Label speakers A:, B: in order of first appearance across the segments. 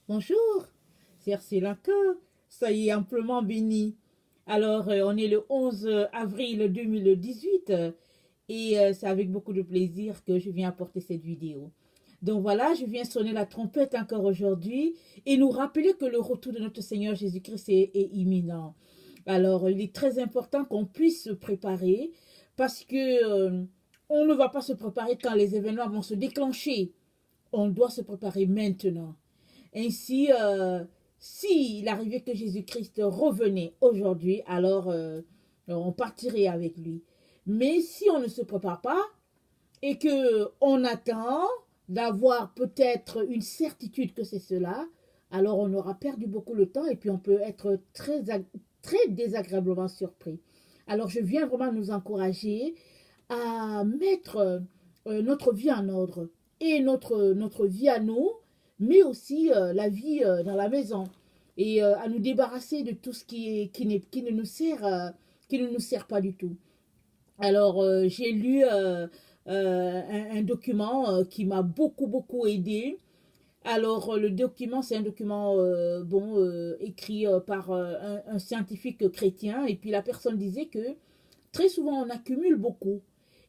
A: Bonjour, c'est Arcelanca, soyez amplement bénis. Alors, on est le 11 avril 2018 et c'est avec beaucoup de plaisir que je viens apporter cette vidéo. Donc voilà, je viens sonner la trompette encore aujourd'hui et nous rappeler que le retour de notre Seigneur Jésus-Christ est imminent. Alors, il est très important qu'on puisse se préparer parce que on ne va pas se préparer quand les événements vont se déclencher. On doit se préparer maintenant. Ainsi, s'il arrivait que Jésus-Christ revenait aujourd'hui, alors on partirait avec lui. Mais si on ne se prépare pas et que on attend d'avoir peut-être une certitude que c'est cela, alors on aura perdu beaucoup de temps et puis on peut être très désagréablement surpris. Alors je viens vraiment nous encourager à mettre notre vie en ordre et notre vie à nous, mais aussi la vie dans la maison et à nous débarrasser de tout ce qui ne nous sert pas du tout. Alors j'ai lu un document qui m'a beaucoup aidé. Alors le document, c'est un document écrit par un scientifique chrétien et puis la personne disait que très souvent on accumule beaucoup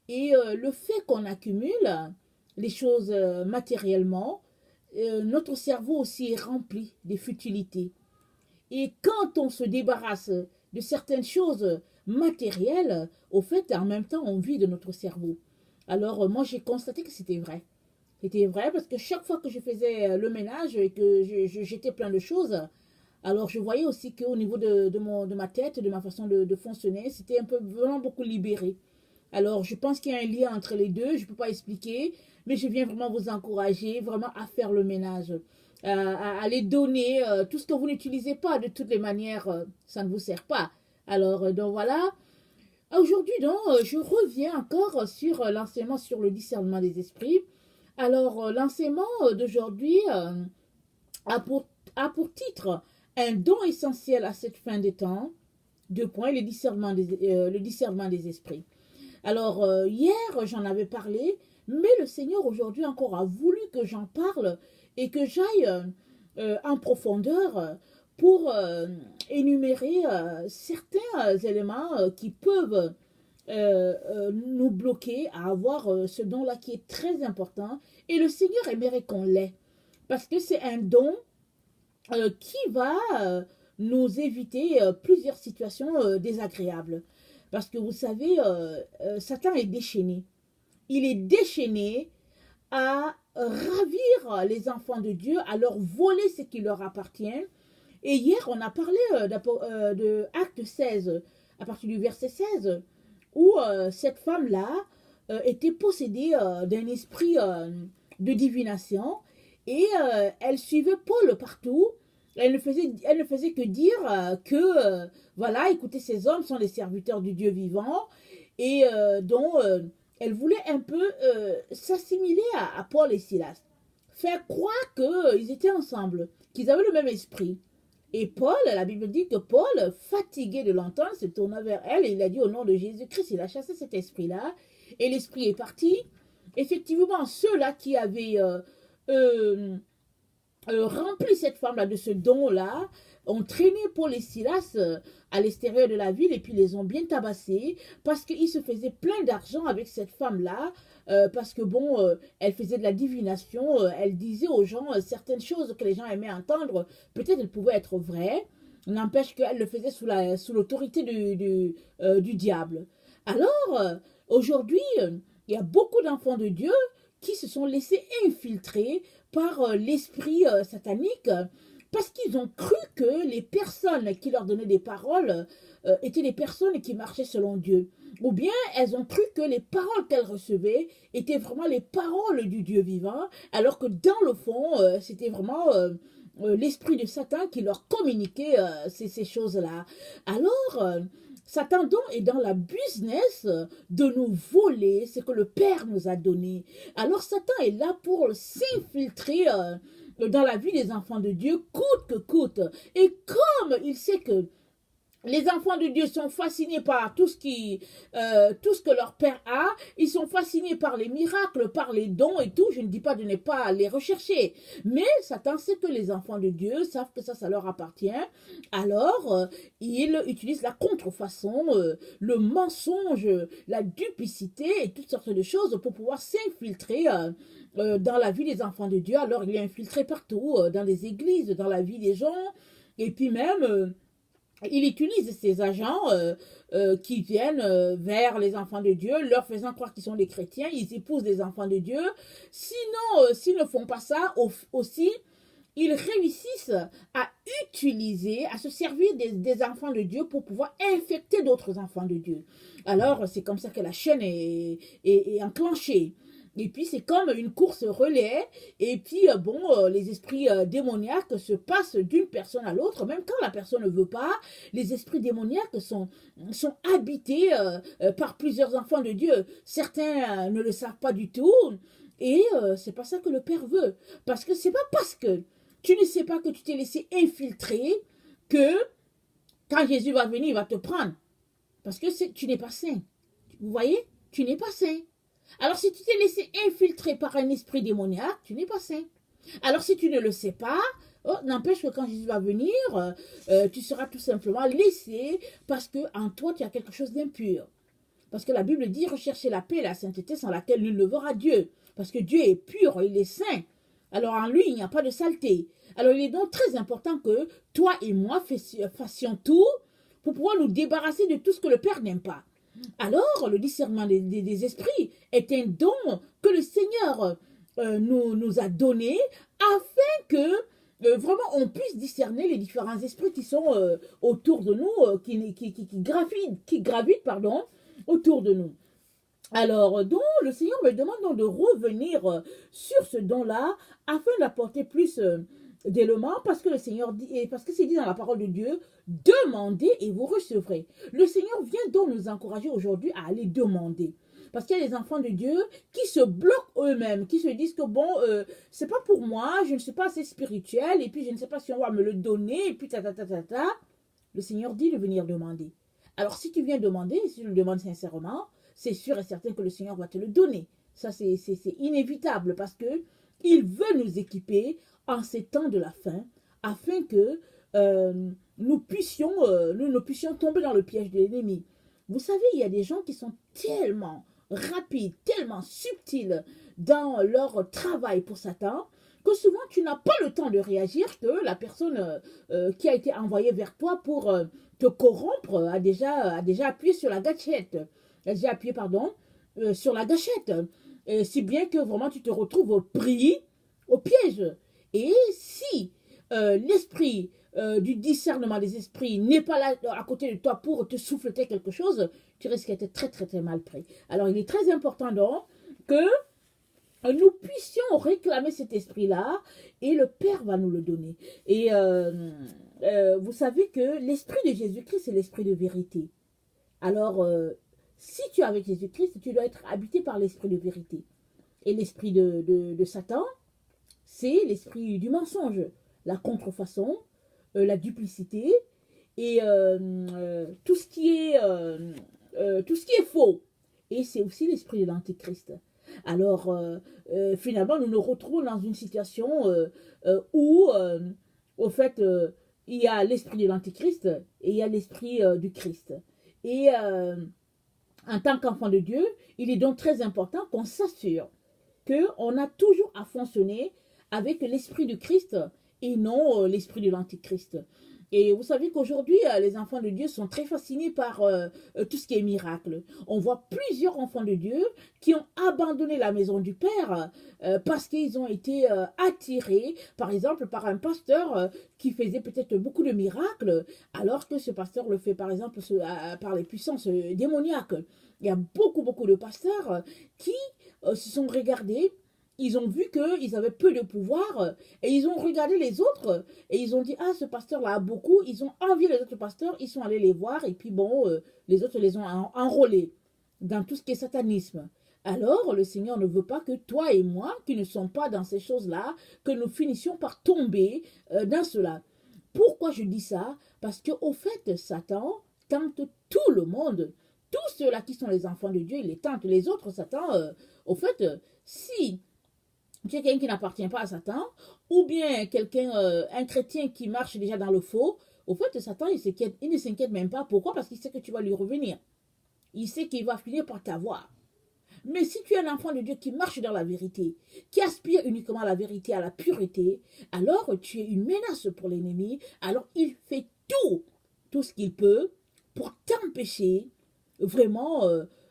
A: et le fait qu'on accumule les choses matériellement, notre cerveau aussi est rempli des futilités. Et quand on se débarrasse de certaines choses matérielles, au fait, en même temps, on vide notre cerveau. Alors, moi, j'ai constaté que c'était vrai. C'était vrai parce que chaque fois que je faisais le ménage et que j'étais plein de choses, alors je voyais aussi qu'au niveau de ma tête, de ma façon de fonctionner, c'était un peu vraiment beaucoup libéré. Alors, je pense qu'il y a un lien entre les deux. Je ne peux pas expliquer, mais je viens vraiment vous encourager vraiment à faire le ménage, à les donner. Tout ce que vous n'utilisez pas, de toutes les manières, ça ne vous sert pas. Alors, donc voilà. Aujourd'hui, donc, je reviens encore sur l'enseignement sur le discernement des esprits. Alors, l'enseignement d'aujourd'hui a pour titre un don essentiel à cette fin des temps. Deux points, le discernement des esprits. Alors, hier, j'en avais parlé, mais le Seigneur aujourd'hui encore a voulu que j'en parle et que j'aille en profondeur pour énumérer certains éléments qui peuvent nous bloquer à avoir ce don-là qui est très important. Et le Seigneur aimerait qu'on l'ait, parce que c'est un don qui va nous éviter plusieurs situations désagréables. Parce que vous savez, Satan est déchaîné. Il est déchaîné à ravir les enfants de Dieu, à leur voler ce qui leur appartient. Et hier, on a parlé de Acte 16, à partir du verset 16, où cette femme-là était possédée d'un esprit de divination et elle suivait Paul partout. Elle ne faisait que dire que, voilà, écoutez, ces hommes sont les serviteurs du Dieu vivant et dont elle voulait un peu s'assimiler à Paul et Silas. Faire croire qu'ils étaient ensemble, qu'ils avaient le même esprit. Et Paul, la Bible dit que Paul, fatigué de l'entendre, se tourna vers elle et il a dit au nom de Jésus-Christ, il a chassé cet esprit-là et l'esprit est parti. Effectivement, ceux-là qui avaient rempli cette femme-là de ce don-là, ont traîné Paul et Silas à l'extérieur de la ville et puis les ont bien tabassés parce qu'ils se faisaient plein d'argent avec cette femme-là parce que bon, elle faisait de la divination, elle disait aux gens certaines choses que les gens aimaient entendre, peut-être elles pouvaient être vraies, n'empêche qu'elle le faisait sous l'autorité du diable. Alors, aujourd'hui, il y a beaucoup d'enfants de Dieu qui se sont laissés infiltrer par l'esprit satanique parce qu'ils ont cru que les personnes qui leur donnaient des paroles étaient des personnes qui marchaient selon Dieu. Ou bien elles ont cru que les paroles qu'elles recevaient étaient vraiment les paroles du Dieu vivant, alors que dans le fond, c'était vraiment l'esprit de Satan qui leur communiquait ces choses-là. Alors, Satan donc est dans la business de nous voler ce que le Père nous a donné. Alors Satan est là pour s'infiltrer dans la vie des enfants de Dieu, coûte que coûte. Et comme il sait que Les enfants de Dieu sont fascinés par tout ce que leur Père a. Ils sont fascinés par les miracles, par les dons et tout. Je ne dis pas de ne pas les rechercher. Mais Satan sait que les enfants de Dieu savent que ça leur appartient. Alors, il utilise la contrefaçon, le mensonge, la duplicité et toutes sortes de choses pour pouvoir s'infiltrer dans la vie des enfants de Dieu. Alors, il est infiltré partout, dans les églises, dans la vie des gens. Et puis même il utilise ces agents qui viennent vers les enfants de Dieu, leur faisant croire qu'ils sont des chrétiens, ils épousent des enfants de Dieu. Sinon, s'ils ne font pas ça, aussi, ils réussissent à utiliser, à se servir des enfants de Dieu pour pouvoir infecter d'autres enfants de Dieu. Alors, c'est comme ça que la chaîne est enclenchée. Et puis, c'est comme une course relais. Et puis, les esprits démoniaques se passent d'une personne à l'autre. Même quand la personne ne veut pas, les esprits démoniaques sont habités par plusieurs enfants de Dieu. Certains ne le savent pas du tout. Et c'est pas ça que le Père veut. Parce que c'est pas parce que tu ne sais pas que tu t'es laissé infiltrer que quand Jésus va venir, il va te prendre. Parce que tu n'es pas saint. Vous voyez? Tu n'es pas saint. Alors, si tu t'es laissé infiltrer par un esprit démoniaque, tu n'es pas saint. Alors, si tu ne le sais pas, n'empêche que quand Jésus va venir, tu seras tout simplement laissé parce que en toi, tu as quelque chose d'impur. Parce que la Bible dit, recherchez la paix et la sainteté sans laquelle nul ne verra Dieu. Parce que Dieu est pur, il est saint. Alors, en lui, il n'y a pas de saleté. Alors, il est donc très important que toi et moi fassions tout pour pouvoir nous débarrasser de tout ce que le Père n'aime pas. Alors, le discernement des esprits est un don que le Seigneur nous a donné afin que vraiment on puisse discerner les différents esprits qui sont autour de nous, qui gravitent autour de nous. Alors, donc, le Seigneur me demande donc de revenir sur ce don-là afin d'apporter plus d'éléments parce que le Seigneur dit, et parce que c'est dit dans la parole de Dieu, demandez et vous recevrez. Le Seigneur vient donc nous encourager aujourd'hui à aller demander. Parce qu'il y a des enfants de Dieu qui se bloquent eux-mêmes, qui se disent que bon, c'est pas pour moi, je ne suis pas assez spirituel, et puis je ne sais pas si on va me le donner, et puis ta. Le Seigneur dit de venir demander. Alors si tu viens demander, si tu le demandes sincèrement, c'est sûr et certain que le Seigneur va te le donner. Ça, c'est inévitable parce que il veut nous équiper en ces temps de la fin afin que nous ne puissions tomber dans le piège de l'ennemi. Vous savez, il y a des gens qui sont tellement rapides, tellement subtils dans leur travail pour Satan que souvent tu n'as pas le temps de réagir que la personne qui a été envoyée vers toi pour te corrompre a déjà appuyé sur la gâchette. A déjà appuyé, sur la gâchette. Si bien que vraiment tu te retrouves pris au piège. Et si l'esprit du discernement des esprits n'est pas là à côté de toi pour te souffleter quelque chose, tu risques d'être très très très mal pris. Alors il est très important donc que nous puissions réclamer cet esprit-là et le Père va nous le donner. Et vous savez que l'esprit de Jésus-Christ, c'est l'esprit de vérité. Alors, si tu es avec Jésus-Christ, tu dois être habité par l'esprit de vérité. Et l'esprit de Satan, c'est l'esprit du mensonge, la contrefaçon, la duplicité et tout ce qui est faux. Et c'est aussi l'esprit de l'antichrist. Alors, finalement, nous nous retrouvons dans une situation où, au fait, il y a l'esprit de l'antichrist et il y a l'esprit du Christ. Et en tant qu'enfant de Dieu, il est donc très important qu'on s'assure qu'on a toujours à fonctionner avec l'esprit du Christ et non l'esprit de l'antichrist. Et vous savez qu'aujourd'hui, les enfants de Dieu sont très fascinés par tout ce qui est miracle. On voit plusieurs enfants de Dieu qui ont abandonné la maison du Père parce qu'ils ont été attirés, par exemple, par un pasteur qui faisait peut-être beaucoup de miracles, alors que ce pasteur le fait, par exemple, par les puissances démoniaques. Il y a beaucoup de pasteurs qui se sont regardés. Ils ont vu qu'ils avaient peu de pouvoir et ils ont regardé les autres et ils ont dit, ah, ce pasteur-là a beaucoup. Ils ont envié les autres pasteurs, ils sont allés les voir et puis bon, les autres les ont enrôlés dans tout ce qui est satanisme. Alors, le Seigneur ne veut pas que toi et moi, qui ne sommes pas dans ces choses-là, que nous finissions par tomber dans cela. Pourquoi je dis ça? Parce qu'au fait, Satan tente tout le monde. Tous ceux-là qui sont les enfants de Dieu, il les tente. Les autres, Satan, au fait, si tu es quelqu'un qui n'appartient pas à Satan, ou bien quelqu'un, un chrétien qui marche déjà dans le faux, au fait, Satan, il ne s'inquiète même pas. Pourquoi? Parce qu'il sait que tu vas lui revenir. Il sait qu'il va finir par t'avoir. Mais si tu es un enfant de Dieu qui marche dans la vérité, qui aspire uniquement à la vérité, à la pureté, alors tu es une menace pour l'ennemi. Alors il fait tout ce qu'il peut pour t'empêcher vraiment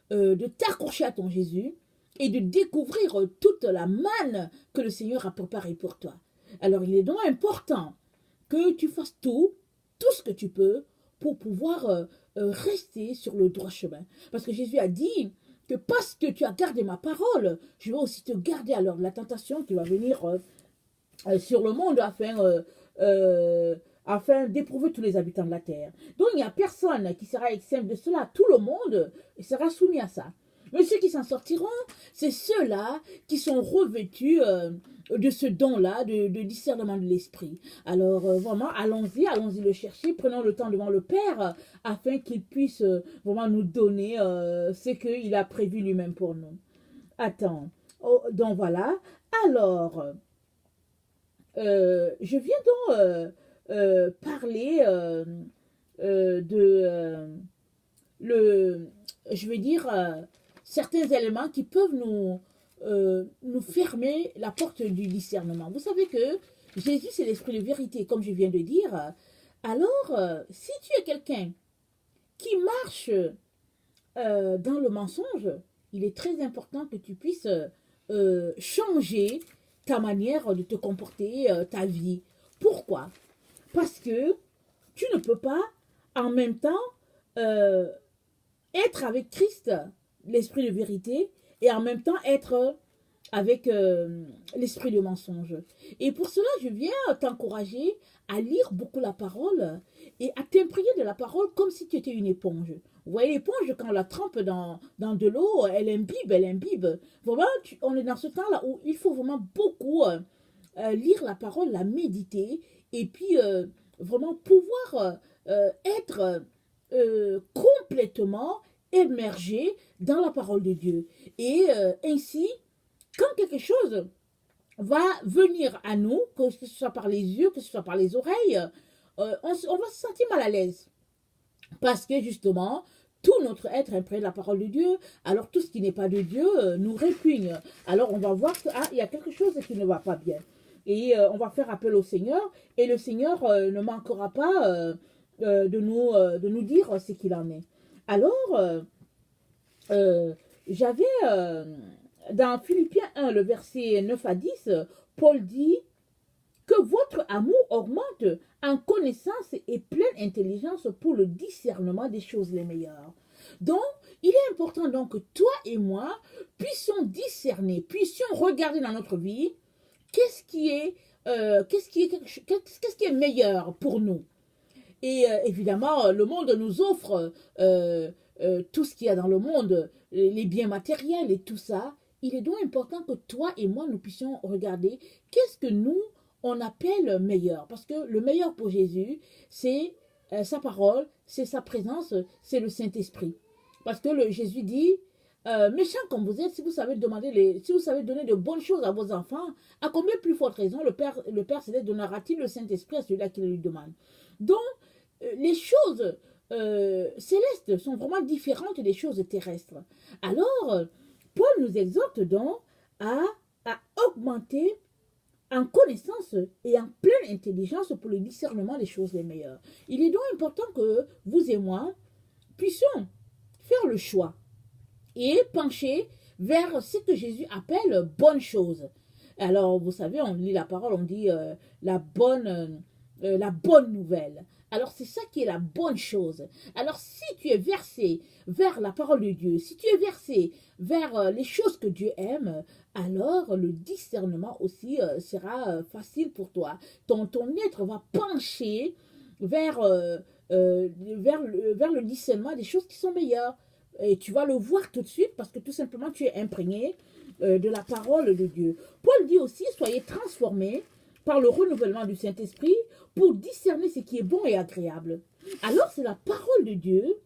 A: de t'accrocher à ton Jésus et de découvrir toute la manne que le Seigneur a préparée pour toi. Alors il est donc important que tu fasses tout ce que tu peux pour pouvoir rester sur le droit chemin. Parce que Jésus a dit que parce que tu as gardé ma parole, je vais aussi te garder à l'heure de la tentation qui va venir sur le monde afin d'éprouver tous les habitants de la terre. Donc il n'y a personne qui sera exempt de cela. Tout le monde sera soumis à ça. Mais ceux qui s'en sortiront, c'est ceux-là qui sont revêtus de ce don-là, de discernement de l'esprit. Alors vraiment, allons-y le chercher, prenons le temps devant le Père afin qu'il puisse vraiment nous donner ce qu'il a prévu lui-même pour nous. Attends, donc voilà. Alors, je viens donc parler je veux dire, certains éléments qui peuvent nous fermer la porte du discernement. Vous savez que Jésus, c'est l'esprit de vérité, comme je viens de dire. Alors, si tu es quelqu'un qui marche dans le mensonge, il est très important que tu puisses changer ta manière de te comporter, ta vie. Pourquoi? Parce que tu ne peux pas en même temps être avec Christ, l'esprit de vérité, et en même temps être avec l'esprit de mensonge. Et pour cela, je viens t'encourager à lire beaucoup la parole et à t'imprégner de la parole comme si tu étais une éponge. Vous voyez, l'éponge, quand on la trempe dans de l'eau, elle imbibe. Vraiment, on est dans ce temps-là où il faut vraiment beaucoup lire la parole, la méditer, et puis vraiment pouvoir être complètement immergé dans la parole de Dieu. Et ainsi, quand quelque chose va venir à nous, que ce soit par les yeux, que ce soit par les oreilles, on va se sentir mal à l'aise. Parce que justement, tout notre être est imprégné de la parole de Dieu. Alors tout ce qui n'est pas de Dieu nous répugne. Alors on va voir qu'il y a quelque chose qui ne va pas bien. Et on va faire appel au Seigneur. Et le Seigneur ne manquera pas de nous dire ce qu'il en est. Alors, j'avais dans Philippiens 1, le verset 9 à 10, Paul dit que votre amour augmente en connaissance et pleine intelligence pour le discernement des choses les meilleures. Donc, il est important donc que toi et moi puissions discerner, puissions regarder dans notre vie qu'est-ce qui est meilleur pour nous. Et évidemment, le monde nous offre tout ce qu'il y a dans le monde, les biens matériels et tout ça. Il est donc important que toi et moi, nous puissions regarder qu'est-ce que nous, on appelle meilleur. Parce que le meilleur pour Jésus, c'est sa parole, c'est sa présence, c'est le Saint-Esprit. Parce que Jésus dit, méchant comme vous êtes, si vous savez donner de bonnes choses à vos enfants, à combien plus forte raison le Père Céleste donnera-t-il le Saint-Esprit à celui-là qui le lui demande. Donc, les choses célestes sont vraiment différentes des choses terrestres. Alors, Paul nous exhorte donc à augmenter en connaissance et en pleine intelligence pour le discernement des choses les meilleures. Il est donc important que vous et moi puissions faire le choix et pencher vers ce que Jésus appelle bonne chose. Alors, vous savez, on lit la parole, on dit la bonne nouvelle. Alors, c'est ça qui est la bonne chose. Alors, si tu es versé vers la parole de Dieu, si tu es versé vers les choses que Dieu aime, alors le discernement aussi sera facile pour toi. Ton être va pencher vers le discernement des choses qui sont meilleures. Et tu vas le voir tout de suite parce que tout simplement, tu es imprégné de la parole de Dieu. Paul dit aussi, soyez transformés par le renouvellement du Saint-Esprit pour discerner ce qui est bon et agréable. Alors c'est la parole de Dieu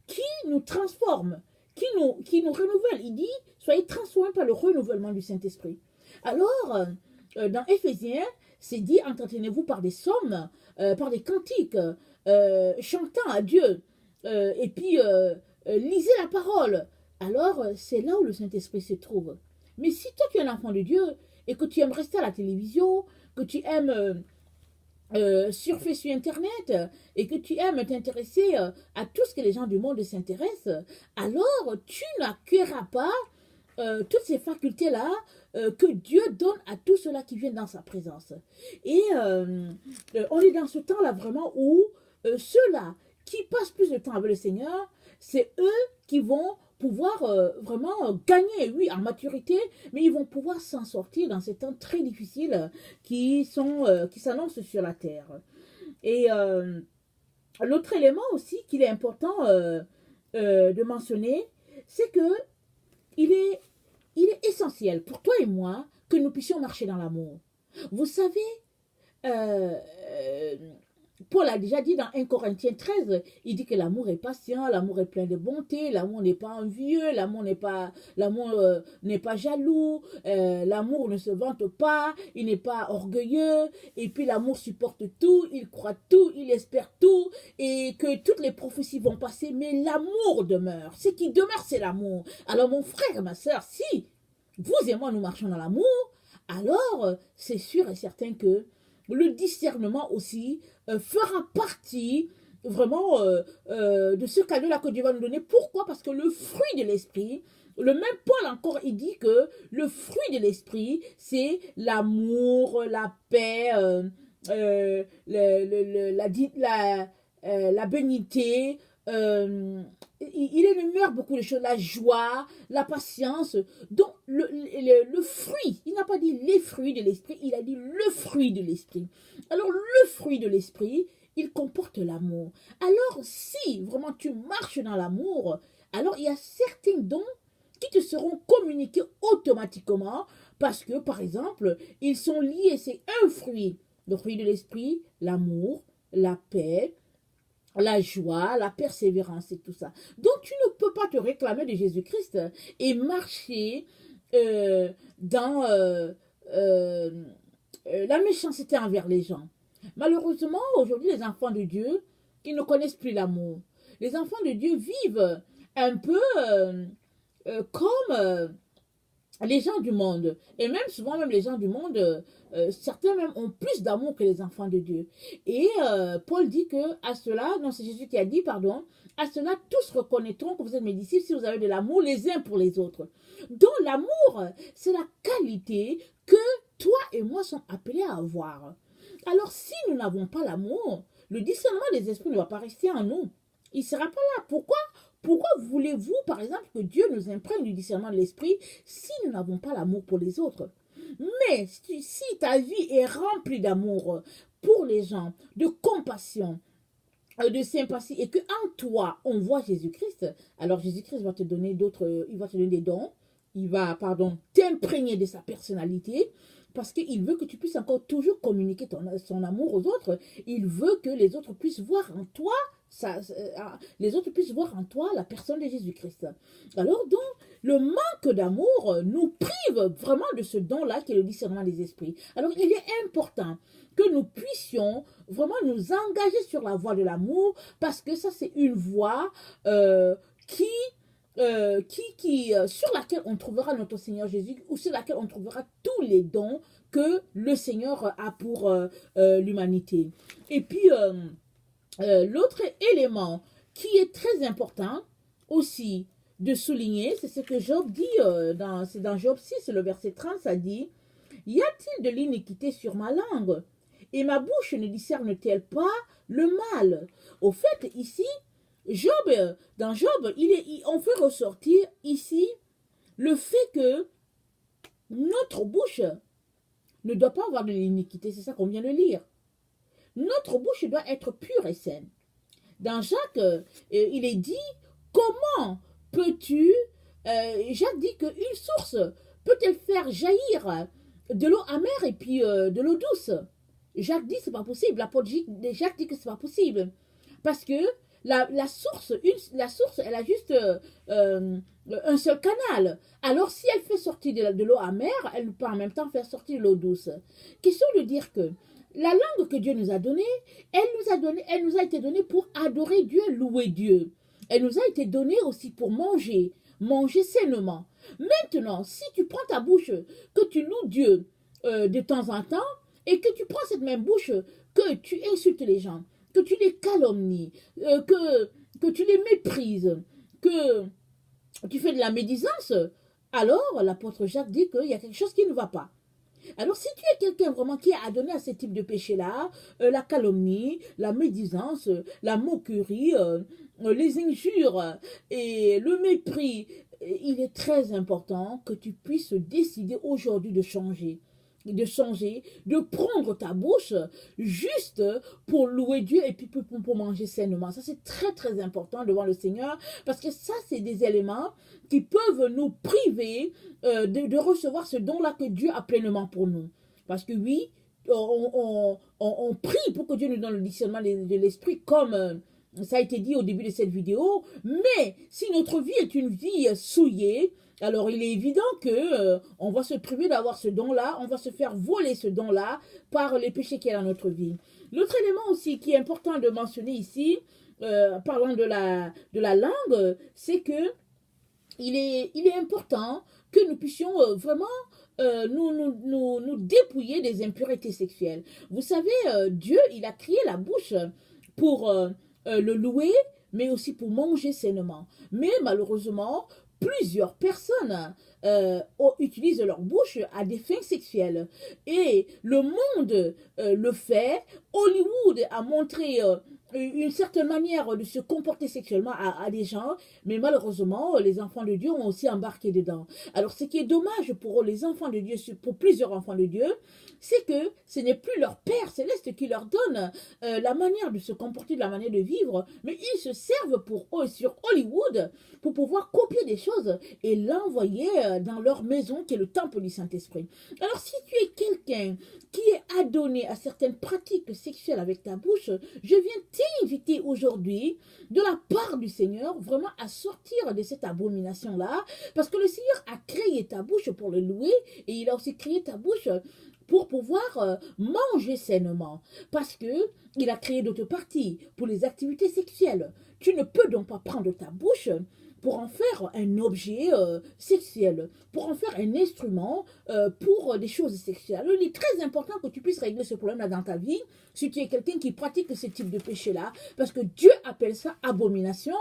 A: qui nous transforme, qui nous renouvelle. Il dit, soyez transformés par le renouvellement du Saint-Esprit. Alors, dans Éphésiens, c'est dit, entretenez-vous par des psaumes, par des cantiques, chantant à Dieu, et puis lisez la parole. Alors, c'est là où le Saint-Esprit se trouve. Mais si toi, tu es un enfant de Dieu, et que tu aimes rester à la télévision, que tu aimes surfer sur Internet et que tu aimes t'intéresser à tout ce que les gens du monde s'intéressent, alors tu n'accueilleras pas toutes ces facultés-là que Dieu donne à tous ceux-là qui viennent dans sa présence. Et on est dans ce temps-là vraiment où ceux-là qui passent plus de temps avec le Seigneur, c'est eux qui vont pouvoir vraiment gagner, oui, en maturité, mais ils vont pouvoir s'en sortir dans ces temps très difficiles qui s'annoncent sur la terre. Et l'autre élément aussi qu'il est important de mentionner, c'est que il est essentiel pour toi et moi que nous puissions marcher dans l'amour. Vous savez, Paul a déjà dit dans 1 Corinthiens 13, il dit que l'amour est patient, l'amour est plein de bonté, l'amour n'est pas envieux, l'amour n'est pas jaloux, l'amour ne se vante pas, il n'est pas orgueilleux, et puis l'amour supporte tout, il croit tout, il espère tout, et que toutes les prophéties vont passer, mais l'amour demeure. Ce qui demeure, c'est l'amour. Alors mon frère et ma soeur, si vous et moi nous marchons dans l'amour, alors c'est sûr et certain que le discernement aussi fera partie vraiment de ce cadeau-là que Dieu va nous donner. Pourquoi? Parce que le fruit de l'esprit, le même Paul encore, il dit que le fruit de l'esprit, c'est l'amour, la paix, la bénité, il énumère beaucoup de choses, la joie, la patience. Donc, le fruit, il n'a pas dit les fruits de l'esprit, il a dit le fruit de l'esprit. Alors, le fruit de l'esprit, il comporte l'amour. Alors, si vraiment tu marches dans l'amour, alors il y a certains dons qui te seront communiqués automatiquement parce que, par exemple, ils sont liés, c'est un fruit. Le fruit de l'esprit, l'amour, la paix, la joie, la persévérance et tout ça. Donc, tu ne peux pas te réclamer de Jésus-Christ et marcher dans la méchanceté envers les gens. Malheureusement, aujourd'hui, les enfants de Dieu, ils ne connaissent plus l'amour. Les enfants de Dieu vivent un peu comme les gens du monde. Et même souvent, même les gens du monde, certains même ont plus d'amour que les enfants de Dieu. Et Paul dit que à cela, non, c'est Jésus qui a dit, pardon, à cela tous reconnaîtront que vous êtes mes disciples si vous avez de l'amour les uns pour les autres. Donc l'amour, c'est la qualité que toi et moi sommes appelés à avoir. Alors si nous n'avons pas l'amour, le discernement des esprits ne va pas rester en nous. Il ne sera pas là. Pourquoi? Pourquoi voulez-vous, par exemple, que Dieu nous imprègne du discernement de l'esprit si nous n'avons pas l'amour pour les autres? Mais si ta vie est remplie d'amour pour les gens, de compassion, de sympathie, et que en toi, on voit Jésus-Christ, alors Jésus-Christ va te donner il va te donner des dons, il va, t'imprégner de sa personnalité, parce qu'il veut que tu puisses encore toujours communiquer son amour aux autres. Il veut que les autres puissent voir en toi la personne de Jésus-Christ. Alors donc, le manque d'amour nous prive vraiment de ce don-là qui est le discernement des esprits. Alors il est important que nous puissions vraiment nous engager sur la voie de l'amour, parce que ça c'est une voie sur laquelle on trouvera notre Seigneur Jésus, ou sur laquelle on trouvera tous les dons que le Seigneur a pour l'humanité. Et puis, l'autre élément qui est très important aussi de souligner, c'est ce que Job dit, c'est dans Job 6, le verset 30, ça dit « Y a-t-il de l'iniquité sur ma langue? Et ma bouche ne discerne-t-elle pas le mal ?» Au fait, ici, dans Job, on fait ressortir ici le fait que notre bouche ne doit pas avoir de l'iniquité. C'est ça qu'on vient de lire. Notre bouche doit être pure et saine. Dans Jacques, il est dit, comment peux-tu... Jacques dit qu'une source peut-elle faire jaillir de l'eau amère et puis de l'eau douce? Jacques dit c'est pas possible. L'apôtre Jacques dit que c'est pas possible. Parce que la source, elle a juste un seul canal. Alors, si elle fait sortir de l'eau amère, elle peut en même temps faire sortir de l'eau douce. Question de dire que la langue que Dieu nous a donnée, elle nous a été donnée pour adorer Dieu, louer Dieu. Elle nous a été donnée aussi pour manger sainement. Maintenant, si tu prends ta bouche, que tu loues Dieu de temps en temps, et que tu prends cette même bouche, que tu insultes les gens, que tu les calomnies, que tu les méprises, que tu fais de la médisance, alors l'apôtre Jacques dit qu'il y a quelque chose qui ne va pas. Alors, si tu es quelqu'un vraiment qui est adonné à ce type de péché-là, la calomnie, la médisance, la moquerie, les injures et le mépris, il est très important que tu puisses décider aujourd'hui de changer. De prendre ta bouche juste pour louer Dieu et puis pour manger sainement. Ça, c'est très, très important devant le Seigneur parce que ça, c'est des éléments qui peuvent nous priver de recevoir ce don-là que Dieu a pleinement pour nous. Parce que oui, on prie pour que Dieu nous donne le discernement de l'esprit comme ça a été dit au début de cette vidéo, mais si notre vie est une vie souillée, alors il est évident que on va se priver d'avoir ce don-là, on va se faire voler ce don-là par les péchés qu'il y a dans notre vie. L'autre élément aussi qui est important de mentionner ici, parlant de la langue, c'est que il est important que nous puissions vraiment nous dépouiller des impuretés sexuelles. Vous savez, Dieu, il a créé la bouche pour le louer, mais aussi pour manger sainement. Mais malheureusement, plusieurs personnes utilisent leur bouche à des fins sexuelles. Et le monde le fait. Hollywood a montré une certaine manière de se comporter sexuellement à des gens, mais malheureusement, les enfants de Dieu ont aussi embarqué dedans. Alors, ce qui est dommage pour les enfants de Dieu, pour plusieurs enfants de Dieu, c'est que ce n'est plus leur Père céleste qui leur donne la manière de se comporter, de la manière de vivre, mais ils se servent sur Hollywood pour pouvoir copier des choses et l'envoyer dans leur maison qui est le temple du Saint-Esprit. Alors, si tu es quelqu'un qui est adonné à certaines pratiques sexuelles avec ta bouche, je viens t'inviter aujourd'hui, de la part du Seigneur, vraiment à sortir de cette abomination-là, parce que le Seigneur a créé ta bouche pour le louer, et il a aussi créé ta bouche pour pouvoir manger sainement, parce que il a créé d'autres parties pour les activités sexuelles. Tu ne peux donc pas prendre ta bouche pour en faire un objet sexuel, pour en faire un instrument pour des choses sexuelles. Alors, il est très important que tu puisses régler ce problème-là dans ta vie, si tu es quelqu'un qui pratique ce type de péché-là, parce que Dieu appelle ça abomination,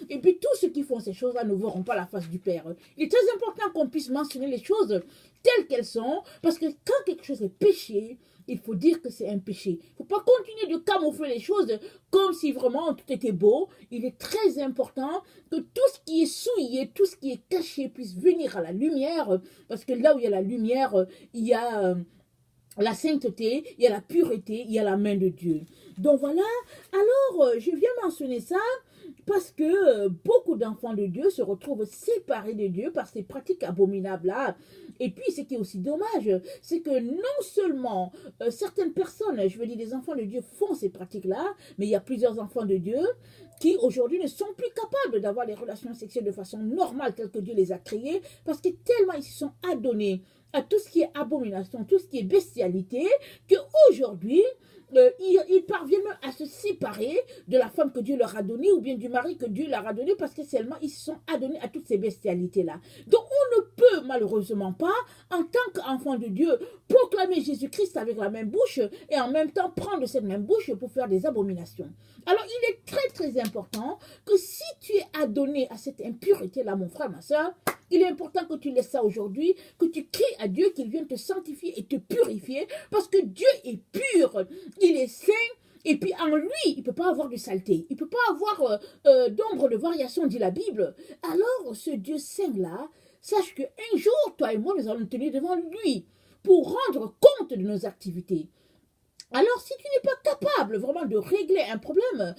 A: et puis tous ceux qui font ces choses-là ne verront pas la face du Père. Il est très important qu'on puisse mentionner les choses telles qu'elles sont, parce que quand quelque chose est péché, il faut dire que c'est un péché. Il ne faut pas continuer de camoufler les choses comme si vraiment tout était beau. Il est très important que tout ce qui est souillé, tout ce qui est caché puisse venir à la lumière, parce que là où il y a la lumière, il y a la sainteté, il y a la pureté, il y a la main de Dieu. Donc voilà, alors je viens mentionner ça parce que beaucoup d'enfants de Dieu se retrouvent séparés de Dieu par ces pratiques abominables-là. Et puis, ce qui est aussi dommage, c'est que non seulement certaines personnes, je veux dire des enfants de Dieu, font ces pratiques-là, mais il y a plusieurs enfants de Dieu qui aujourd'hui ne sont plus capables d'avoir les relations sexuelles de façon normale telle que Dieu les a créées, parce que tellement ils se sont adonnés à tout ce qui est abomination, tout ce qui est bestialité, qu'aujourd'hui, ils parviennent à se séparer de la femme que Dieu leur a donnée ou bien du mari que Dieu leur a donné parce que seulement ils se sont adonnés à toutes ces bestialités-là. Donc on ne peut malheureusement pas, en tant qu'enfant de Dieu, proclamer Jésus-Christ avec la même bouche et en même temps prendre cette même bouche pour faire des abominations. Alors il est très très important que si tu es adonné à cette impureté-là, mon frère, ma soeur, il est important que tu laisses ça aujourd'hui, que tu cries à Dieu qu'il vienne te sanctifier et te purifier, parce que Dieu est pur, il est saint, et puis en lui, il ne peut pas avoir de saleté, il ne peut pas avoir d'ombre de variation, dit la Bible. Alors ce Dieu saint-là, sache qu'un jour, toi et moi, nous allons nous tenir devant lui pour rendre compte de nos activités. Alors, si tu n'es pas capable capable vraiment de régler un problème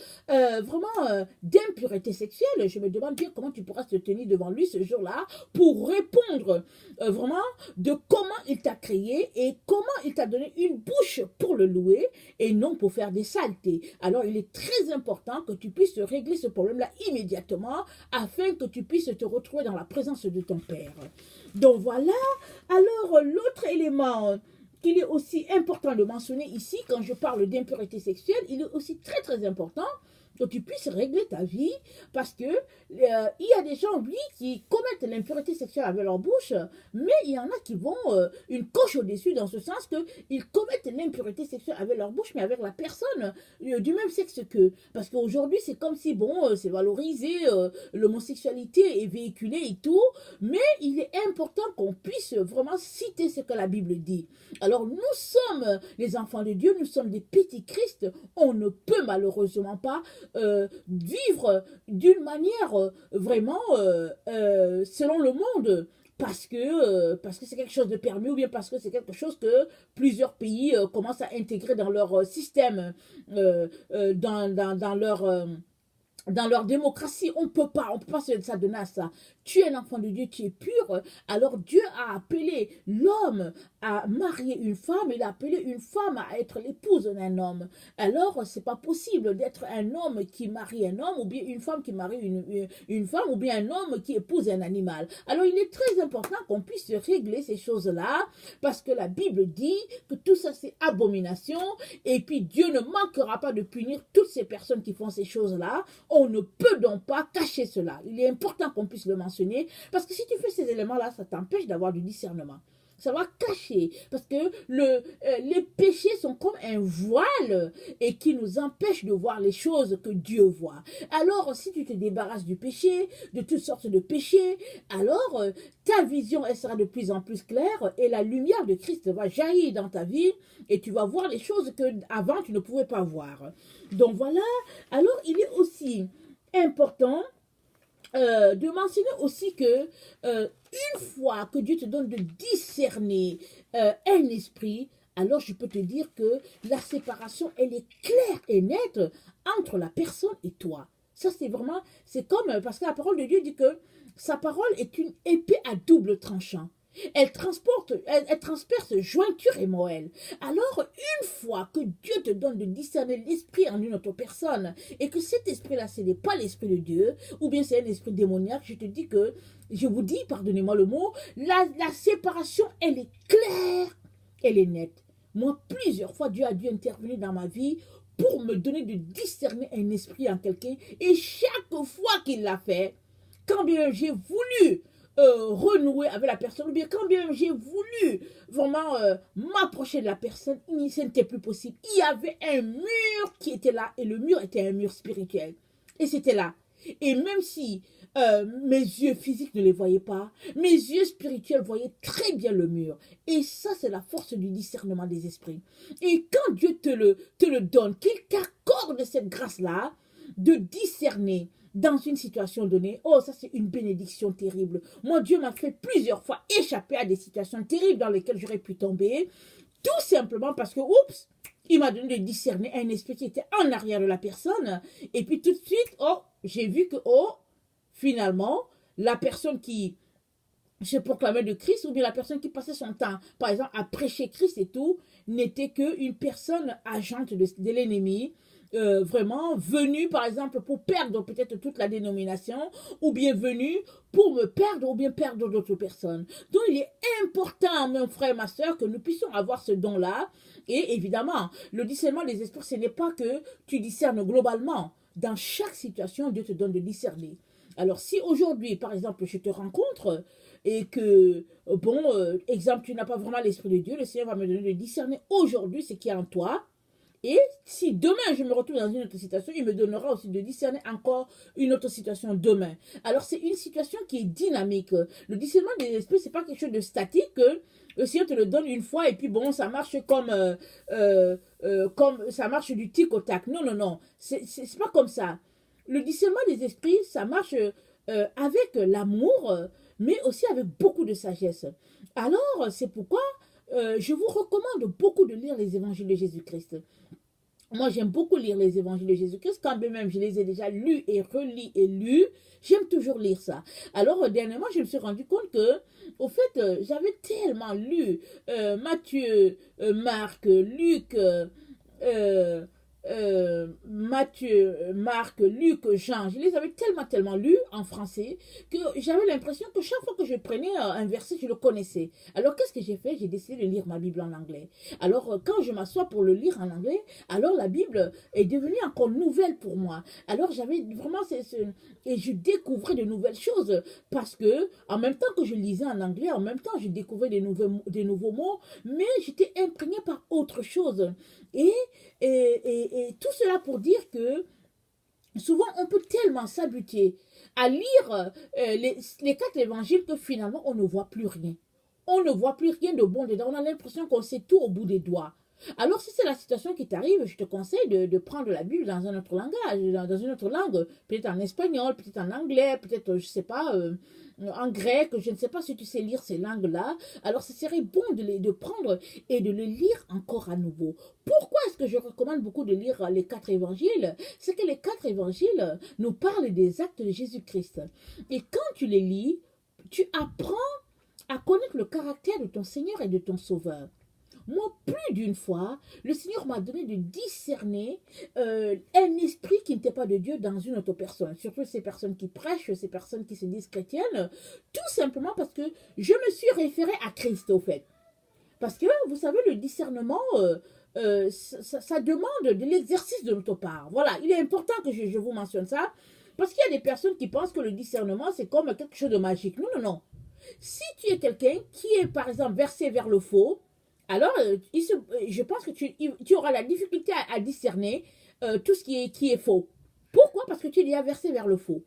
A: d'impureté sexuelle, je me demande bien comment tu pourras te tenir devant lui ce jour-là pour répondre vraiment de comment il t'a créé et comment il t'a donné une bouche pour le louer et non pour faire des saletés. Alors, il est très important que tu puisses régler ce problème-là immédiatement afin que tu puisses te retrouver dans la présence de ton Père. Donc voilà. Alors, l'autre élément qu'il est aussi important de mentionner ici, quand je parle d'impureté sexuelle, il est aussi très très important que tu puisses régler ta vie parce que il y a des gens, oui, qui commettent l'impureté sexuelle avec leur bouche, mais il y en a qui vont une coche au-dessus dans ce sens qu'ils commettent l'impureté sexuelle avec leur bouche, mais avec la personne du même sexe qu'eux. Parce qu'aujourd'hui, c'est comme si, bon, c'est valorisé, l'homosexualité est véhiculée et tout, mais il est important qu'on puisse vraiment citer ce que la Bible dit. Alors, nous sommes les enfants de Dieu, nous sommes des petits Christ, on ne peut malheureusement pas vivre d'une manière vraiment selon le monde parce que c'est quelque chose de permis ou bien parce que c'est quelque chose que plusieurs pays commencent à intégrer dans leur système, dans leur démocratie. On peut pas s'adonner à ça. Tu es un enfant de Dieu, tu es pur. Alors Dieu a appelé l'homme à marier une femme, il a appelé une femme à être l'épouse d'un homme. Alors c'est pas possible d'être un homme qui marie un homme ou bien une femme qui marie une femme ou bien un homme qui épouse un animal. Alors il est très important qu'on puisse régler ces choses-là parce que la Bible dit que tout ça c'est abomination et puis Dieu ne manquera pas de punir toutes ces personnes qui font ces choses-là. On ne peut donc pas cacher cela. Il est important qu'on puisse le mentionner parce que si tu fais ces éléments-là, ça t'empêche d'avoir du discernement. Ça va cacher parce que les péchés sont comme un voile et qui nous empêche de voir les choses que Dieu voit. Alors, si tu te débarrasses du péché, de toutes sortes de péchés, alors ta vision elle sera de plus en plus claire et la lumière de Christ va jaillir dans ta vie et tu vas voir les choses que avant tu ne pouvais pas voir. Donc voilà, alors il est aussi important de mentionner aussi que une fois que Dieu te donne de discerner un esprit, alors je peux te dire que la séparation, elle est claire et nette entre la personne et toi. Ça, c'est vraiment, c'est comme, parce que la parole de Dieu dit que sa parole est une épée à double tranchant. Elle transperce jointure et moelle. Alors, une fois que Dieu te donne de discerner l'esprit en une autre personne, et que cet esprit-là, ce n'est pas l'esprit de Dieu, ou bien c'est un esprit démoniaque, je te dis que, je vous dis, pardonnez-moi le mot, la séparation, elle est claire, elle est nette. Moi, plusieurs fois, Dieu a dû intervenir dans ma vie pour me donner de discerner un esprit en quelqu'un, et chaque fois qu'il l'a fait, quand bien j'ai voulu renouer avec la personne, ou bien quand bien j'ai voulu vraiment m'approcher de la personne, ce n'était plus possible. Il y avait un mur qui était là, et le mur était un mur spirituel. Et c'était là. Et même si mes yeux physiques ne les voyaient pas, mes yeux spirituels voyaient très bien le mur. Et ça, c'est la force du discernement des esprits. Et quand Dieu te le donne, qu'il t'accorde cette grâce-là, de discerner dans une situation donnée, oh, ça c'est une bénédiction terrible. Moi, Dieu m'a fait plusieurs fois échapper à des situations terribles dans lesquelles j'aurais pu tomber, tout simplement parce que, oups, il m'a donné de discerner un esprit qui était en arrière de la personne, et puis tout de suite, oh, j'ai vu que, oh, finalement, la personne qui se proclamait de Christ, ou bien la personne qui passait son temps, par exemple, à prêcher Christ et tout, n'était qu'une personne agente de l'ennemi, vraiment venu par exemple pour perdre peut-être toute la dénomination ou bien venu pour me perdre ou bien perdre d'autres personnes. Donc il est important, mon frère, ma soeur, que nous puissions avoir ce don-là. Et évidemment, le discernement des esprits, ce n'est pas que tu discernes globalement. Dans chaque situation, Dieu te donne de discerner. Alors si aujourd'hui, par exemple, je te rencontre et que, bon, exemple, tu n'as pas vraiment l'esprit de Dieu, le Seigneur va me donner de discerner aujourd'hui ce qui est en toi. Et si demain je me retrouve dans une autre situation, il me donnera aussi de discerner encore une autre situation demain. Alors c'est une situation qui est dynamique. Le discernement des esprits, c'est pas quelque chose de statique. Le Seigneur te le donne une fois et puis bon, ça marche comme ça marche du tic au tac. Non, non, non. C'est pas comme ça. Le discernement des esprits, ça marche avec l'amour, mais aussi avec beaucoup de sagesse. Alors, c'est pourquoi je vous recommande beaucoup de lire les évangiles de Jésus-Christ. Moi, j'aime beaucoup lire les évangiles de Jésus-Christ, quand bien même je les ai déjà lus et relis et lus. J'aime toujours lire ça. Alors, dernièrement, je me suis rendu compte que, au fait, j'avais tellement lu Matthieu, Marc, Luc, euh, Matthieu, Marc, Luc, Jean. Je les avais tellement lus en français que j'avais l'impression que chaque fois que je prenais un verset, je le connaissais. Alors, qu'est-ce que j'ai fait? J'ai décidé de lire ma Bible en anglais. Alors, quand je m'assois pour le lire en anglais, alors la Bible est devenue encore nouvelle pour moi. Alors, j'avais vraiment... Et je découvrais de nouvelles choses parce que, en même temps que je lisais en anglais, en même temps, je découvrais des nouveaux mots, mais j'étais imprégnée par autre chose. Et, et tout cela pour dire que souvent on peut tellement s'habituer à lire les quatre évangiles que finalement on ne voit plus rien. On ne voit plus rien de bon dedans. On a l'impression qu'on sait tout au bout des doigts. Alors, si c'est la situation qui t'arrive, je te conseille de prendre la Bible dans un autre langage, dans une autre langue, peut-être en espagnol, peut-être en anglais, peut-être, je ne sais pas, en grec, je ne sais pas si tu sais lire ces langues-là. Alors, ce serait bon de prendre et de le lire encore à nouveau. Pourquoi est-ce que je recommande beaucoup de lire les quatre évangiles? C'est que les quatre évangiles nous parlent des actes de Jésus-Christ. Et quand tu les lis, tu apprends à connaître le caractère de ton Seigneur et de ton Sauveur. Moi, plus d'une fois, le Seigneur m'a donné de discerner un esprit qui n'était pas de Dieu dans une autre personne. Surtout ces personnes qui prêchent, ces personnes qui se disent chrétiennes. Tout simplement parce que je me suis référée à Christ, au fait. Parce que, vous savez, le discernement, ça demande de l'exercice de notre part. Voilà, il est important que je vous mentionne ça. Parce qu'il y a des personnes qui pensent que le discernement, c'est comme quelque chose de magique. Non, non, non. Si tu es quelqu'un qui est, par exemple, versé vers le faux, alors je pense que tu auras la difficulté à discerner tout ce qui est faux. Pourquoi? Parce que tu es déjà versé vers le faux.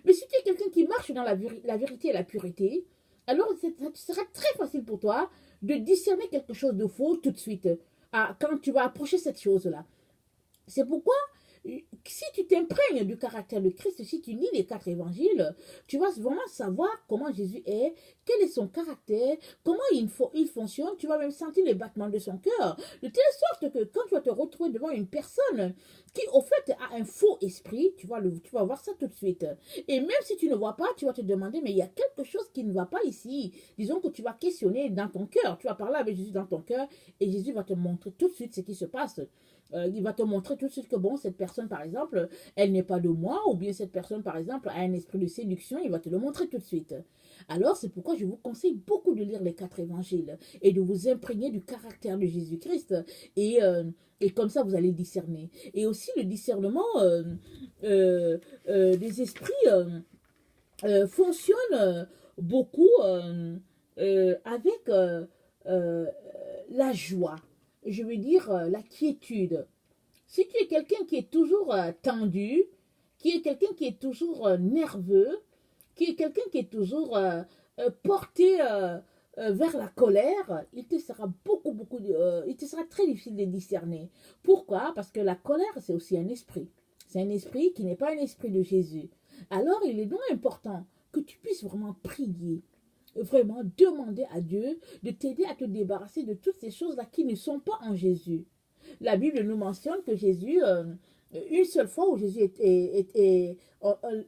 A: Mais si tu es quelqu'un qui marche dans la vérité et la pureté, alors ça sera très facile pour toi de discerner quelque chose de faux tout de suite, quand tu vas approcher cette chose-là. C'est pourquoi, si tu t'imprègnes du caractère de Christ, si tu lis les quatre évangiles, tu vas vraiment savoir comment Jésus est, quel est son caractère, comment il fonctionne. Tu vas même sentir les battements de son cœur. De telle sorte que quand tu vas te retrouver devant une personne qui, au fait, a un faux esprit, tu vas voir ça tout de suite. Et même si tu ne vois pas, tu vas te demander, mais il y a quelque chose qui ne va pas ici. Disons que tu vas questionner dans ton cœur. Tu vas parler avec Jésus dans ton cœur et Jésus va te montrer tout de suite ce qui se passe. Il va te montrer tout de suite que bon, cette personne par exemple, elle n'est pas de moi, ou bien cette personne par exemple a un esprit de séduction, il va te le montrer tout de suite. Alors c'est pourquoi je vous conseille beaucoup de lire les quatre évangiles et de vous imprégner du caractère de Jésus-Christ et comme ça vous allez discerner. Et aussi le discernement des esprits fonctionne beaucoup avec la joie, je veux dire la quiétude. Si tu es quelqu'un qui est toujours tendu, qui est quelqu'un qui est toujours nerveux, qui est quelqu'un qui est toujours porté vers la colère, il te sera il te sera très difficile de discerner. Pourquoi? Parce que la colère, c'est aussi un esprit. C'est un esprit qui n'est pas un esprit de Jésus. Alors, il est donc important que tu puisses vraiment prier, vraiment demander à Dieu de t'aider à te débarrasser de toutes ces choses-là qui ne sont pas en Jésus. La Bible nous mentionne que Jésus, une seule fois où Jésus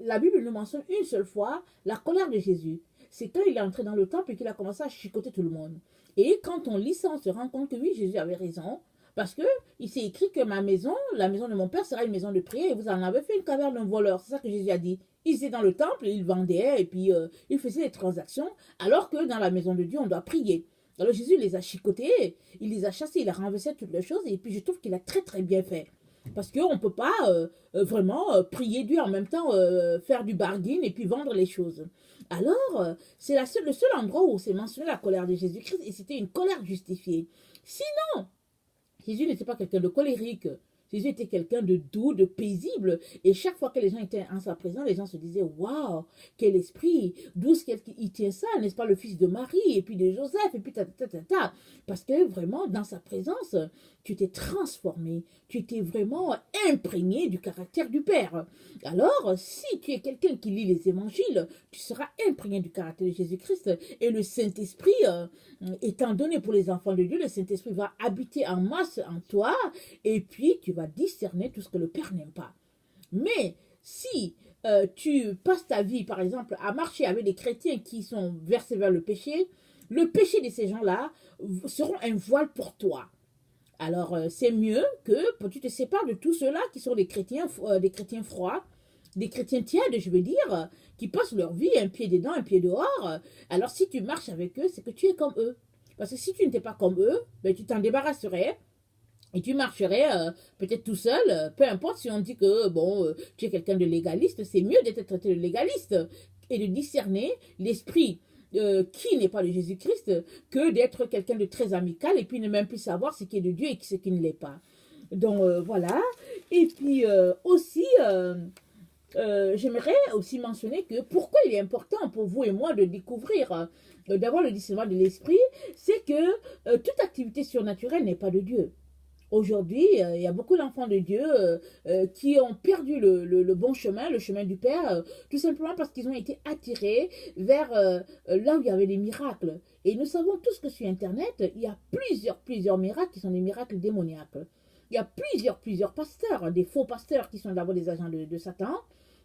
A: la Bible nous mentionne une seule fois la colère de Jésus. C'est quand il est entré dans le temple et qu'il a commencé à chicoter tout le monde. Et quand on lit ça, on se rend compte que oui, Jésus avait raison. Parce que il s'est écrit que ma maison, la maison de mon père, sera une maison de prière et vous en avez fait une caverne d'un voleur. C'est ça que Jésus a dit. Il était dans le temple, il vendait et puis il faisait des transactions, alors que dans la maison de Dieu, on doit prier. Alors Jésus les a chicotés, il les a chassés, il a renversé toutes les choses et puis je trouve qu'il a très bien fait. Parce qu'on ne peut pas vraiment prier Dieu en même temps, faire du bargain et puis vendre les choses. Alors, c'est le seul endroit où c'est mentionné la colère de Jésus-Christ et c'était une colère justifiée. Sinon, Jésus n'était pas quelqu'un de colérique. Jésus était quelqu'un de doux, de paisible. Et chaque fois que les gens étaient en sa présence, les gens se disaient, waouh, quel esprit, d'où est-ce qu'il tient ça, n'est-ce pas, le fils de Marie, et puis de Joseph, et puis ta. Parce que vraiment, dans sa présence, tu t'es transformé, tu t'es vraiment imprégné du caractère du Père. Alors, si tu es quelqu'un qui lit les évangiles, tu seras imprégné du caractère de Jésus-Christ. Et le Saint-Esprit, étant donné pour les enfants de Dieu, le Saint-Esprit va habiter en masse en toi, et puis tu vas vas discerner tout ce que le Père n'aime pas. Mais si tu passes ta vie, par exemple, à marcher avec des chrétiens qui sont versés vers le péché de ces gens-là seront un voile pour toi. Alors, c'est mieux que tu te sépares de tous ceux-là qui sont des chrétiens froids, des chrétiens tièdes, je veux dire, qui passent leur vie un pied dedans, un pied dehors. Alors, si tu marches avec eux, c'est que tu es comme eux. Parce que si tu n'étais pas comme eux, ben, tu t'en débarrasserais et tu marcherais peut-être tout seul. Peu importe si on dit que bon, tu es quelqu'un de légaliste, c'est mieux d'être traité de légaliste et de discerner l'esprit qui n'est pas de Jésus-Christ que d'être quelqu'un de très amical et puis ne même plus savoir ce qui est de Dieu et ce qui ne l'est pas. Donc voilà. Et puis aussi, j'aimerais aussi mentionner que pourquoi il est important pour vous et moi de découvrir, d'avoir le discernement de l'esprit, c'est que toute activité surnaturelle n'est pas de Dieu. Aujourd'hui, il y a beaucoup d'enfants de Dieu qui ont perdu le bon chemin, le chemin du Père, tout simplement parce qu'ils ont été attirés vers là où il y avait des miracles. Et nous savons tous que sur Internet, il y a plusieurs miracles qui sont des miracles démoniaques. Il y a plusieurs pasteurs, des faux pasteurs qui sont d'abord des agents de Satan,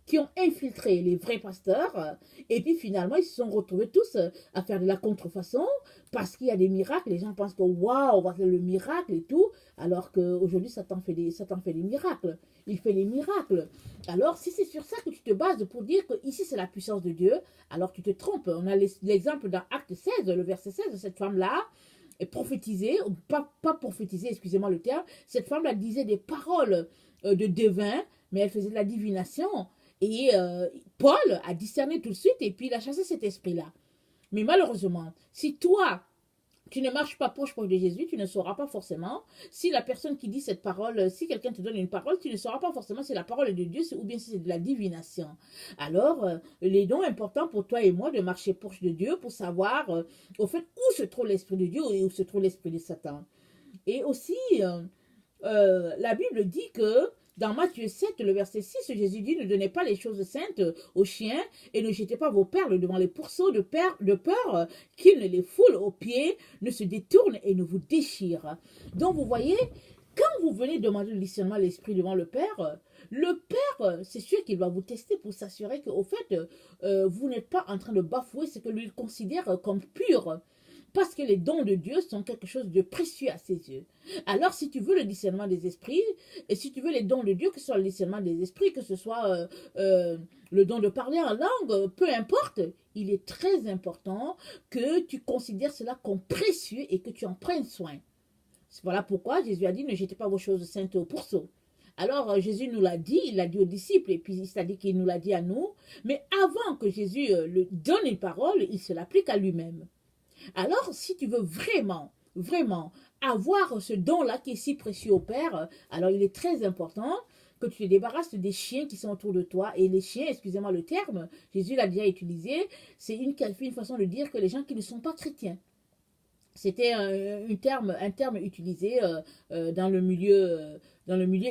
A: qui ont infiltré les vrais pasteurs, et puis finalement ils se sont retrouvés tous à faire de la contrefaçon, parce qu'il y a des miracles, les gens pensent que waouh, on va faire le miracle et tout, alors qu'aujourd'hui Satan fait des miracles, il fait des miracles. Alors si c'est sur ça que tu te bases pour dire que ici c'est la puissance de Dieu, alors tu te trompes. On a l'exemple dans Acte 16, le verset 16 de cette femme-là, prophétiser, pas prophétiser, excusez-moi le terme, cette femme-là disait des paroles de devin, mais elle faisait de la divination. Et Paul a discerné tout de suite et puis il a chassé cet esprit-là. Mais malheureusement, si toi, tu ne marches pas proche de Jésus, tu ne sauras pas forcément si la personne qui dit cette parole, si quelqu'un te donne une parole, tu ne sauras pas forcément si la parole est de Dieu ou bien si c'est de la divination. Alors, il est donc important pour toi et moi de marcher proche de Dieu pour savoir au fait où se trouve l'esprit de Dieu et où se trouve l'esprit de Satan. Et aussi, la Bible dit que dans Matthieu 7, le verset 6, Jésus dit « Ne donnez pas les choses saintes aux chiens et ne jetez pas vos perles devant les pourceaux de peur qu'ils ne les foulent aux pieds, ne se détournent et ne vous déchirent. » Donc vous voyez, quand vous venez demander le discernement à l'esprit devant le Père, c'est sûr qu'il va vous tester pour s'assurer qu'au fait, vous n'êtes pas en train de bafouer ce que lui considère comme pur. Parce que les dons de Dieu sont quelque chose de précieux à ses yeux. Alors, si tu veux le discernement des esprits, et si tu veux les dons de Dieu, que ce soit le discernement des esprits, que ce soit le don de parler en langue, peu importe, il est très important que tu considères cela comme précieux et que tu en prennes soin. Voilà pourquoi Jésus a dit, ne jetez pas vos choses saintes au pourceau. Alors, Jésus nous l'a dit, il l'a dit aux disciples, et puis c'est-à-dire qu'il nous l'a dit à nous, mais avant que Jésus le donne une parole, il se l'applique à lui-même. Alors, si tu veux vraiment avoir ce don-là qui est si précieux au Père, alors il est très important que tu te débarrasses des chiens qui sont autour de toi. Et les chiens, excusez-moi le terme, Jésus l'a déjà utilisé, c'est une façon de dire que les gens qui ne sont pas chrétiens. C'était un terme utilisé dans le milieu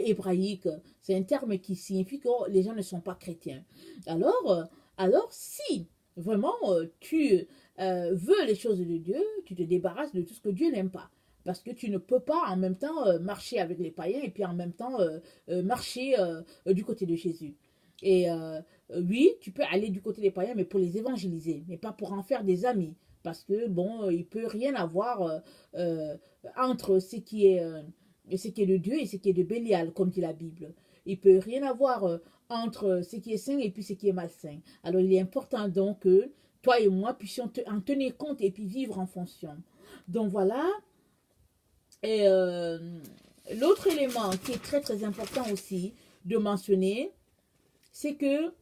A: hébraïque. C'est un terme qui signifie que les gens ne sont pas chrétiens. Alors si vraiment tu veux les choses de Dieu, tu te débarrasses de tout ce que Dieu n'aime pas. Parce que tu ne peux pas en même temps marcher avec les païens et puis en même temps marcher du côté de Jésus. Et oui, tu peux aller du côté des païens, mais pour les évangéliser, mais pas pour en faire des amis. Parce que, bon, il ne peut rien avoir entre ce qui est de Dieu et ce qui est de Bélial, comme dit la Bible. Il ne peut rien avoir entre ce qui est saint et puis ce qui est malsain. Alors, il est important donc que toi et moi puissions en tenir compte et puis vivre en fonction. Donc, voilà. Et l'autre élément qui est très, très important aussi de mentionner, c'est que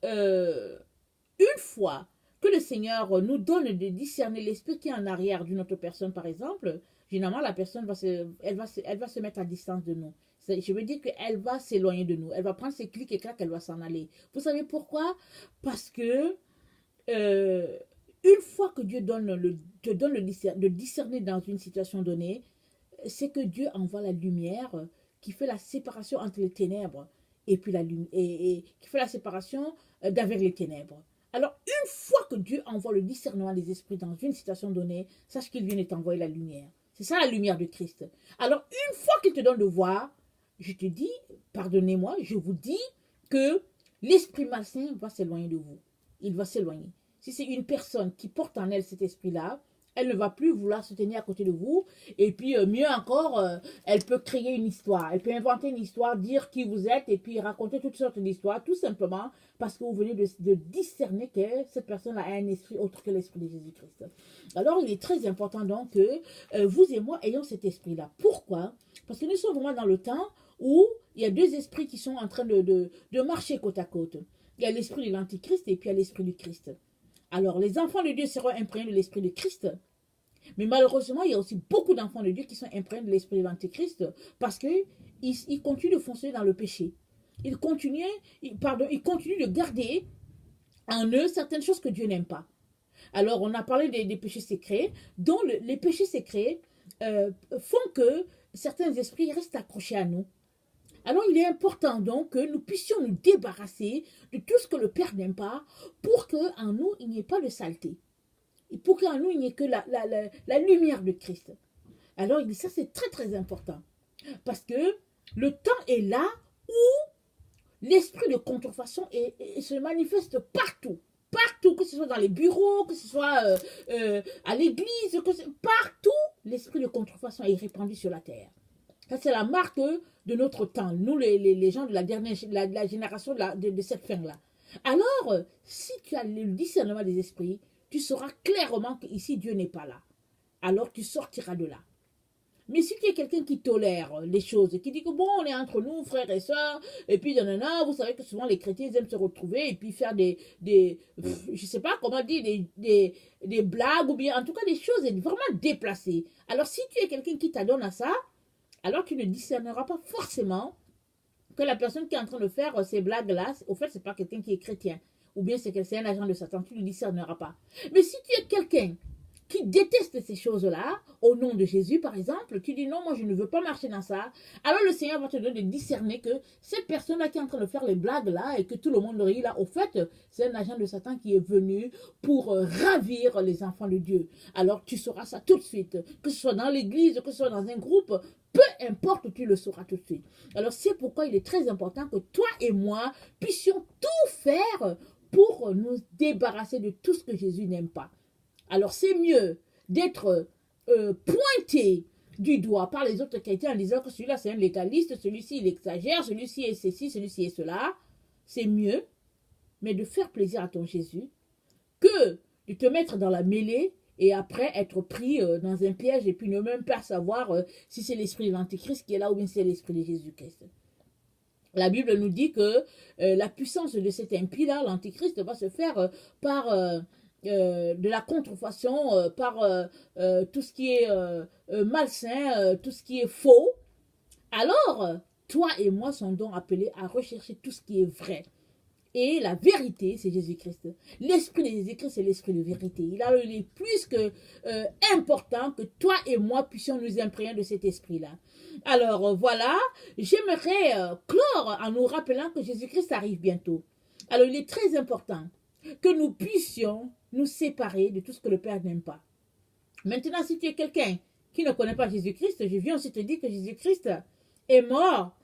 A: une fois que le Seigneur nous donne de discerner l'esprit qui est en arrière d'une autre personne, par exemple, généralement, la personne va se mettre à distance de nous. Je veux dire qu'elle va s'éloigner de nous. Elle va prendre ses clics et clacs, elle va s'en aller. Vous savez pourquoi? Parce que une fois que Dieu te donne de discerner dans une situation donnée, c'est que Dieu envoie la lumière qui fait la séparation entre les ténèbres et puis et qui fait la séparation d'avec les ténèbres. Alors, une fois que Dieu envoie le discernement des esprits dans une situation donnée, sache qu'il vient de t'envoyer la lumière. C'est ça la lumière de Christ. Alors, une fois qu'il te donne de voir, je te dis, pardonnez-moi, je vous dis que l'esprit malsain va s'éloigner de vous. Il va s'éloigner. Si c'est une personne qui porte en elle cet esprit-là, elle ne va plus vouloir se tenir à côté de vous. Et puis, mieux encore, elle peut créer une histoire. Elle peut inventer une histoire, dire qui vous êtes et puis raconter toutes sortes d'histoires, tout simplement parce que vous venez de discerner que cette personne a un esprit autre que l'esprit de Jésus-Christ. Alors, il est très important donc que vous et moi ayons cet esprit-là. Pourquoi? Parce que nous sommes vraiment dans le temps où il y a deux esprits qui sont en train de marcher côte à côte. Il y a l'esprit de l'Antichrist et puis il y a l'esprit du Christ. Alors, les enfants de Dieu seront imprégnés de l'esprit de Christ. Mais malheureusement, il y a aussi beaucoup d'enfants de Dieu qui sont imprégnés de l'esprit de l'Antéchrist parce qu'ils continuent de foncer dans le péché. Ils continuent de garder en eux certaines choses que Dieu n'aime pas. Alors, on a parlé des péchés secrets, dont les péchés secrets font que certains esprits restent accrochés à nous. Alors, il est important donc que nous puissions nous débarrasser de tout ce que le Père n'aime pas pour qu'en nous, il n'y ait pas de saleté. Et pour qu'en nous, il n'y ait que la lumière de Christ. Alors, ça, c'est très, très important. Parce que le temps est là où l'esprit de contrefaçon se manifeste partout. Partout, que ce soit dans les bureaux, que ce soit à l'église, partout, l'esprit de contrefaçon est répandu sur la terre. Ça, c'est la marque de notre temps. Nous, les gens de la génération de cette fin-là. Alors, si tu as le discernement des esprits, tu sauras clairement qu'ici, Dieu n'est pas là. Alors, tu sortiras de là. Mais si tu es quelqu'un qui tolère les choses, qui dit que bon, on est entre nous, frères et sœurs, et puis nanana, vous savez que souvent les chrétiens aiment se retrouver et puis faire je sais pas comment dire, des blagues ou bien en tout cas des choses vraiment déplacées. Alors, si tu es quelqu'un qui t'adonne à ça, alors tu ne discerneras pas forcément que la personne qui est en train de faire ces blagues-là, au fait, c'est pas quelqu'un qui est chrétien. Ou bien c'est un agent de Satan, tu ne le discerneras pas. Mais si tu es quelqu'un qui déteste ces choses-là, au nom de Jésus par exemple, tu dis non, moi je ne veux pas marcher dans ça, alors le Seigneur va te donner de discerner que cette personne-là qui est en train de faire les blagues-là et que tout le monde rit là, au fait, c'est un agent de Satan qui est venu pour ravir les enfants de Dieu. Alors tu sauras ça tout de suite, que ce soit dans l'église, que ce soit dans un groupe, peu importe, tu le sauras tout de suite. Alors c'est pourquoi il est très important que toi et moi puissions tout faire pour nous débarrasser de tout ce que Jésus n'aime pas. Alors c'est mieux d'être pointé du doigt par les autres chrétiens en disant que celui-là c'est un légaliste, celui-ci il exagère, celui-ci est ceci, celui-ci est cela. C'est mieux, mais de faire plaisir à ton Jésus que de te mettre dans la mêlée et après être pris dans un piège et puis ne même pas savoir si c'est l'esprit de l'Antéchrist qui est là ou bien c'est l'esprit de Jésus-Christ. La Bible nous dit que la puissance de cet impie-là, l'Antéchrist, va se faire par de la contrefaçon, par tout ce qui est malsain, tout ce qui est faux. Alors, toi et moi sommes donc appelés à rechercher tout ce qui est vrai. Et la vérité, c'est Jésus-Christ. L'esprit de Jésus-Christ, c'est l'esprit de vérité. Il est plus que important que toi et moi puissions nous imprégner de cet esprit-là. Alors voilà, j'aimerais clore en nous rappelant que Jésus-Christ arrive bientôt. Alors il est très important que nous puissions nous séparer de tout ce que le Père n'aime pas. Maintenant, si tu es quelqu'un qui ne connaît pas Jésus-Christ, je viens aussi te dire que Jésus-Christ est mort.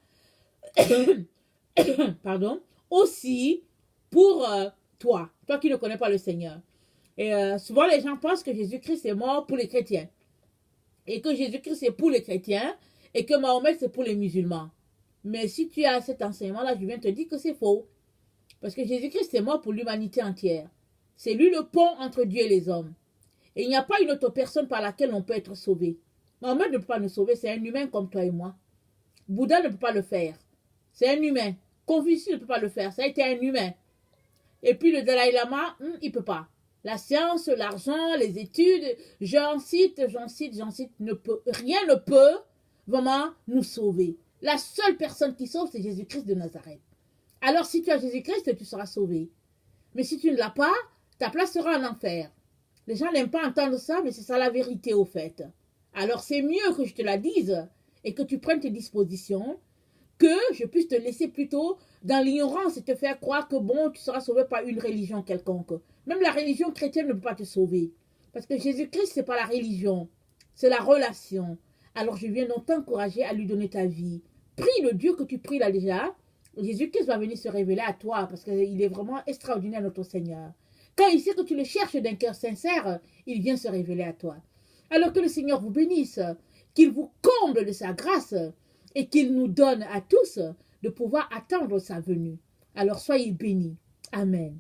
A: Pardon. Aussi pour toi qui ne connais pas le Seigneur. Et souvent les gens pensent que Jésus-Christ est mort pour les chrétiens et que Jésus-Christ est pour les chrétiens et que Mahomet c'est pour les musulmans. Mais si tu as cet enseignement-là, je viens te dire que c'est faux. Parce que Jésus-Christ est mort pour l'humanité entière. C'est lui le pont entre Dieu et les hommes. Et il n'y a pas une autre personne par laquelle on peut être sauvé. Mahomet ne peut pas nous sauver, c'est un humain comme toi et moi. Bouddha ne peut pas le faire. C'est un humain. Confucius ne peut pas le faire, ça a été un humain. Et puis le Dalai Lama, il ne peut pas. La science, l'argent, les études, j'en cite, rien ne peut vraiment nous sauver. La seule personne qui sauve, c'est Jésus-Christ de Nazareth. Alors si tu as Jésus-Christ, tu seras sauvé. Mais si tu ne l'as pas, ta place sera en enfer. Les gens n'aiment pas entendre ça, mais c'est ça la vérité au fait. Alors c'est mieux que je te la dise et que tu prennes tes dispositions, que je puisse te laisser plutôt dans l'ignorance et te faire croire que bon, tu seras sauvé par une religion quelconque. Même la religion chrétienne ne peut pas te sauver. Parce que Jésus-Christ, ce n'est pas la religion. c'est la relation. Alors je viens donc t'encourager à lui donner ta vie. Prie le Dieu que tu pries là déjà. Jésus-Christ va venir se révéler à toi parce qu'il est vraiment extraordinaire, notre Seigneur. Quand il sait que tu le cherches d'un cœur sincère, il vient se révéler à toi. Alors que le Seigneur vous bénisse, qu'il vous comble de sa grâce et qu'il nous donne à tous de pouvoir attendre sa venue. Alors soyez bénis. Amen.